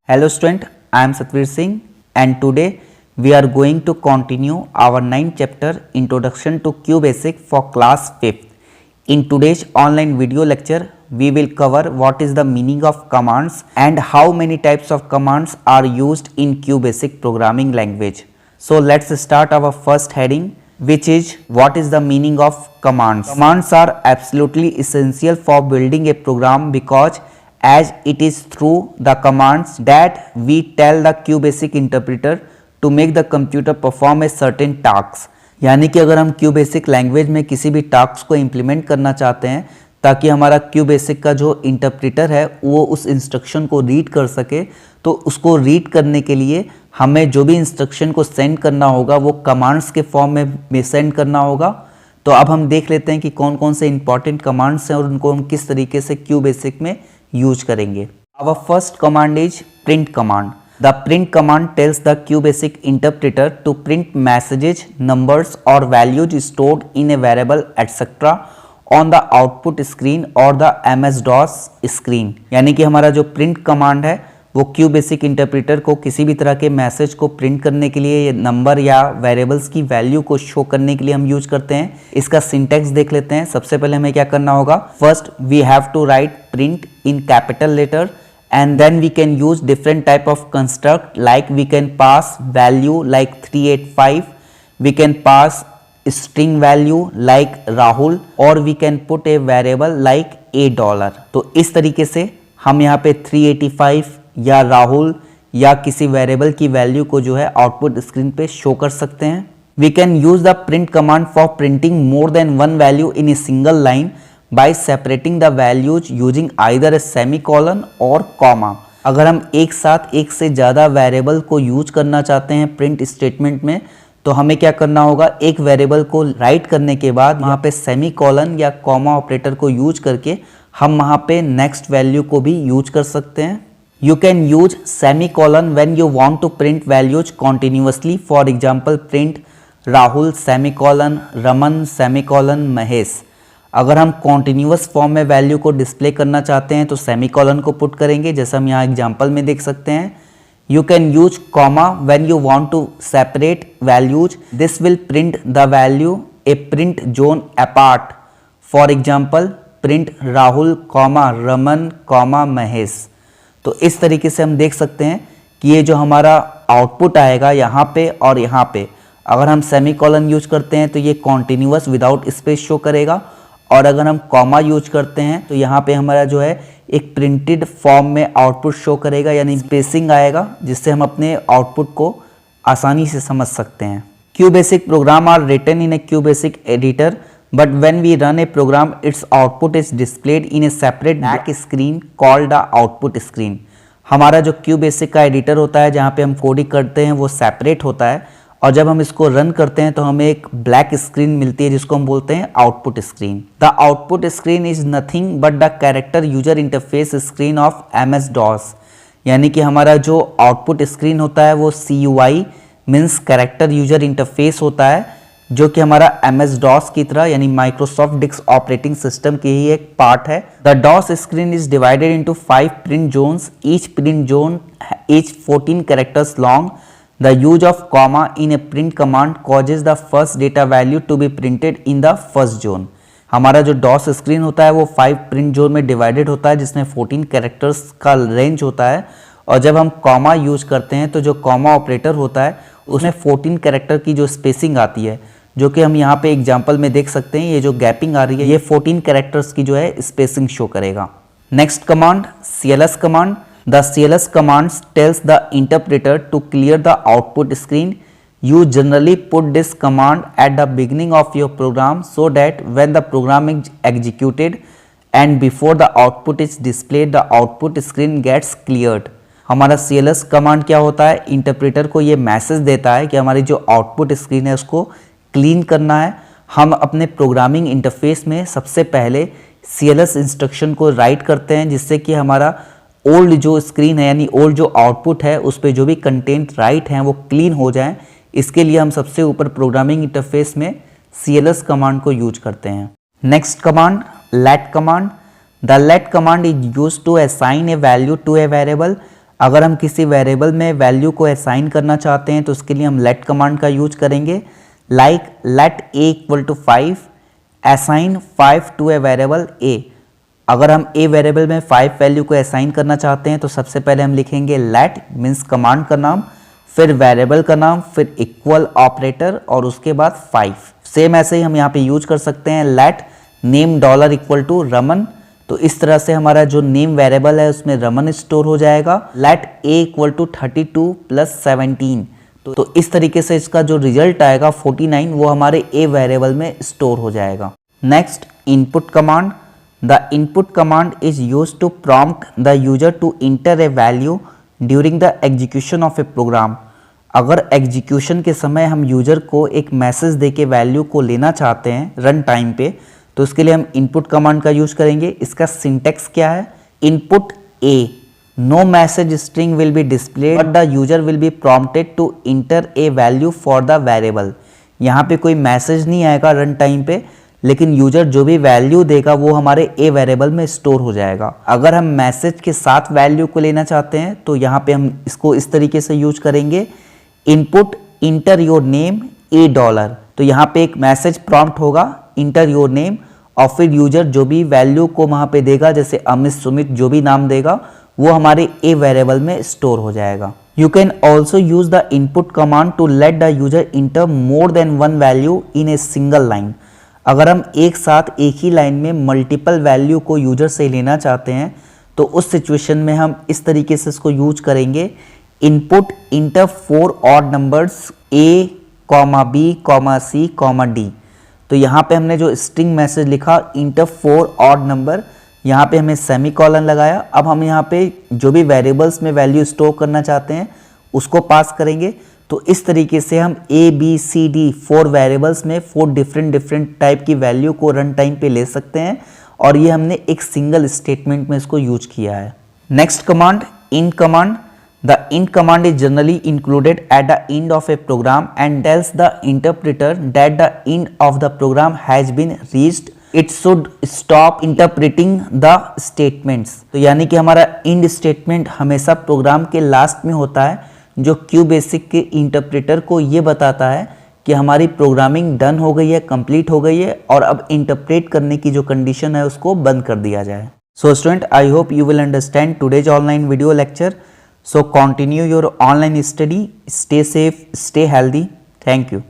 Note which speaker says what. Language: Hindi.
Speaker 1: Hello student, I am Satvir Singh and today we are going to continue our 9th chapter Introduction to QBasic for class 5th. In today's online video lecture, we will cover what is the meaning of commands and how many types of commands are used in QBasic programming language. So let's start our first heading, which is what is the meaning of commands. Commands are absolutely essential for building a program because as it is through the commands that we tell the QBasic interpreter to make the computer perform a certain task. यानी कि अगर हम QBasic लैंग्वेज में किसी भी टास्क को इम्प्लीमेंट करना चाहते हैं ताकि हमारा QBasic का जो इंटरप्रेटर है वो उस इंस्ट्रक्शन को रीड कर सके, तो उसको रीड करने के लिए हमें जो भी इंस्ट्रक्शन को सेंड करना होगा वो कमांड्स के फॉर्म में सेंड करना होगा। तो अब हम देख लेते हैं कि कौन कौन से इंपॉर्टेंट कमांड्स हैं और उनको हम किस तरीके से QBasic में यूज करेंगे। Our first command is print command. The print command tells the QBasic interpreter to print messages, numbers or values stored in a variable etc. on the output screen or the MS-DOS screen. यानी कि हमारा जो print command है वो QBasic इंटरप्रेटर को किसी भी तरह के मैसेज को प्रिंट करने के लिए, नंबर या वेरिएबल्स की वैल्यू को शो करने के लिए हम यूज करते हैं। इसका सिंटैक्स देख लेते हैं। सबसे पहले हमें क्या करना होगा, first we have to write print in capital letter and then we can use different type of construct, like we can pass value like 385, we can pass string value like Rahul or we can put a variable like $. तो इस तरीके से हम यहाँ पे 385 या राहुल या किसी वेरिएबल की वैल्यू को जो है आउटपुट स्क्रीन पे शो कर सकते हैं। We can use the print command for printing more than one value in a single line by separating the values using either a semicolon or comma. अगर हम एक साथ एक से ज़्यादा वेरिएबल को यूज करना चाहते हैं प्रिंट स्टेटमेंट में, तो हमें क्या करना होगा, एक वेरिएबल को राइट करने के बाद वहाँ पे सेमीकोलन या कॉमा ऑपरेटर को यूज करके हम वहाँ पे नेक्स्ट वैल्यू को भी यूज कर सकते हैं। You can use semicolon when you want to print values continuously. For example, print Rahul semicolon Raman semicolon Mahesh. अगर हम कॉन्टिन्यूस फॉर्म में वैल्यू को डिस्प्ले करना चाहते हैं तो सेमीकोलन को पुट करेंगे, जैसा हम यहाँ एग्जांपल में देख सकते हैं। You can use comma when you want to separate values, this will print the value a print zone apart. For example print Rahul comma Raman comma Mahesh. तो इस तरीके से हम देख सकते हैं कि ये जो हमारा आउटपुट आएगा यहाँ पे और यहाँ पे, अगर हम सेमीकोलन यूज करते हैं तो ये कॉन्टिन्यूस विदाउट स्पेस शो करेगा, और अगर हम कॉमा यूज करते हैं तो यहाँ पे हमारा जो है एक प्रिंटेड फॉर्म में आउटपुट शो करेगा, यानी स्पेसिंग आएगा, जिससे हम अपने आउटपुट को आसानी से समझ सकते हैं। QBasic program are written in a QBasic editor, but when we run a program its output is displayed in a separate back screen called the output screen. हमारा जो QBasic का एडिटर होता है जहाँ पे हम कोडिंग करते हैं वो सेपरेट होता है, और जब हम इसको रन करते हैं तो हमें एक ब्लैक स्क्रीन मिलती है जिसको हम बोलते हैं output screen. The output screen is nothing but the character user interface screen of MS-DOS। यानी कि हमारा जो आउटपुट स्क्रीन होता है वो CUI means character user interface होता है, जो कि हमारा MS-DOS की तरह यानी माइक्रोसॉफ्ट डिस्क ऑपरेटिंग सिस्टम की ही एक पार्ट है। The DOS screen is divided into 5 print zones, each print zone is 14 characters long. The use of comma in a print command causes the first data value to be printed in the first zone. हमारा जो DOS स्क्रीन होता है वो 5 प्रिंट जोन में डिवाइडेड होता है, जिसमें 14 कैरेक्टर्स का रेंज होता है, और जब हम कॉमा यूज करते हैं तो जो कॉमा ऑपरेटर होता है उसमें 14 कैरेक्टर की जो स्पेसिंग आती है, जो कि हम यहाँ पे एग्जाम्पल में देख सकते हैं, ये जो गैपिंग आ रही है ये 14 कैरेक्टर्स की जो है स्पेसिंग शो करेगा। Next command CLS command. The CLS command tells the interpreter to clear the output screen. You generally put this command at the beginning of your program so that when the program is executed and before the output is displayed the output screen gets cleared. हमारा CLS कमांड क्या होता है, इंटरप्रेटर को ये मैसेज देता है कि हमारी जो आउटपुट स्क्रीन है उसको क्लीन करना है। हम अपने प्रोग्रामिंग इंटरफेस में सबसे पहले CLS इंस्ट्रक्शन को राइट करते हैं, जिससे कि हमारा ओल्ड जो स्क्रीन है यानी ओल्ड जो आउटपुट है उस पर जो भी कंटेंट राइट हैं वो क्लीन हो जाएं। इसके लिए हम सबसे ऊपर प्रोग्रामिंग इंटरफेस में CLS कमांड को यूज करते हैं। Next command let command. The let command is used to assign a value to a variable. अगर हम किसी वेरिएबल में वैल्यू को असाइन करना चाहते हैं तो उसके लिए हम लेट कमांड का यूज करेंगे। Like let a equal to 5 assign 5 to a variable a। अगर हम a वेरिएबल में 5 वैल्यू को असाइन करना चाहते हैं तो सबसे पहले हम लिखेंगे लेट मीन्स कमांड का नाम, फिर वेरिएबल का नाम, फिर इक्वल ऑपरेटर और उसके बाद 5। सेम ऐसे ही हम यहाँ पे यूज कर सकते हैं let name dollar equal to Raman. तो इस तरह से हमारा जो नेम वेरिएबल है उसमें रमन स्टोर हो जाएगा। Let a equal to 32 plus 17। तो इस तरीके से इसका जो रिजल्ट आएगा 49 वो हमारे a वेरिएबल में स्टोर हो जाएगा। Next input command. The input command is used to prompt the user to enter a value during the execution of a program. अगर एग्जीक्यूशन के समय हम यूजर को एक मैसेज देके वैल्यू को लेना चाहते हैं रन टाइम पे, तो उसके लिए हम इनपुट कमांड का यूज करेंगे। इसका सिंटेक्स क्या है? Input A, no message string will be displayed but the user will be prompted to enter a value for the variable. यहाँ पे कोई मैसेज नहीं आएगा रन टाइम पे, लेकिन यूजर जो भी वैल्यू देगा वो हमारे ए वेरिएबल में स्टोर हो जाएगा। अगर हम मैसेज के साथ वैल्यू को लेना चाहते हैं तो यहाँ पे हम इसको इस तरीके से यूज करेंगे, input inter your name A dollar. तो यहाँ पे एक मैसेज प्रॉम्प्ट होगा इंटर योर नेम और फिर यूजर जो भी वैल्यू को वहाँ पे देगा, जैसे अमित सुमित जो भी नाम देगा वो हमारे ए वेरिएबल में स्टोर हो जाएगा। You can also use the input command to let the user enter more than one value in a single line. अगर हम एक साथ एक ही लाइन में मल्टीपल वैल्यू को यूजर से लेना चाहते हैं तो उस सिचुएशन में हम इस तरीके से इसको यूज करेंगे, input inter 4 odd numbers a, b, c, d। तो यहाँ पे हमने जो स्ट्रिंग मैसेज लिखा इंटर 4 ऑड नंबर, यहाँ पे हमें सेमीकोलन लगाया। अब हम यहाँ पे जो भी वेरिएबल्स में वैल्यू स्टोर करना चाहते हैं उसको पास करेंगे। तो इस तरीके से हम a, b, c, d 4 variables में 4 डिफरेंट टाइप की वैल्यू को रन टाइम पे ले सकते हैं और ये हमने एक सिंगल स्टेटमेंट में इसको यूज किया है। Next command int command. The int command is generally included at the end of a program and tells the interpreter that the end of the program has been reached. It should stop interpreting the statements. तो यानी कि हमारा end statement हमेशा प्रोग्राम के लास्ट में होता है, जो QBasic के इंटरप्रेटर को ये बताता है कि हमारी प्रोग्रामिंग डन हो गई है, कंप्लीट हो गई है और अब इंटरप्रेट करने की जो कंडीशन है उसको बंद कर दिया जाए। So student, I hope you will understand today's online video lecture. So continue your online study, stay safe, stay healthy. Thank you.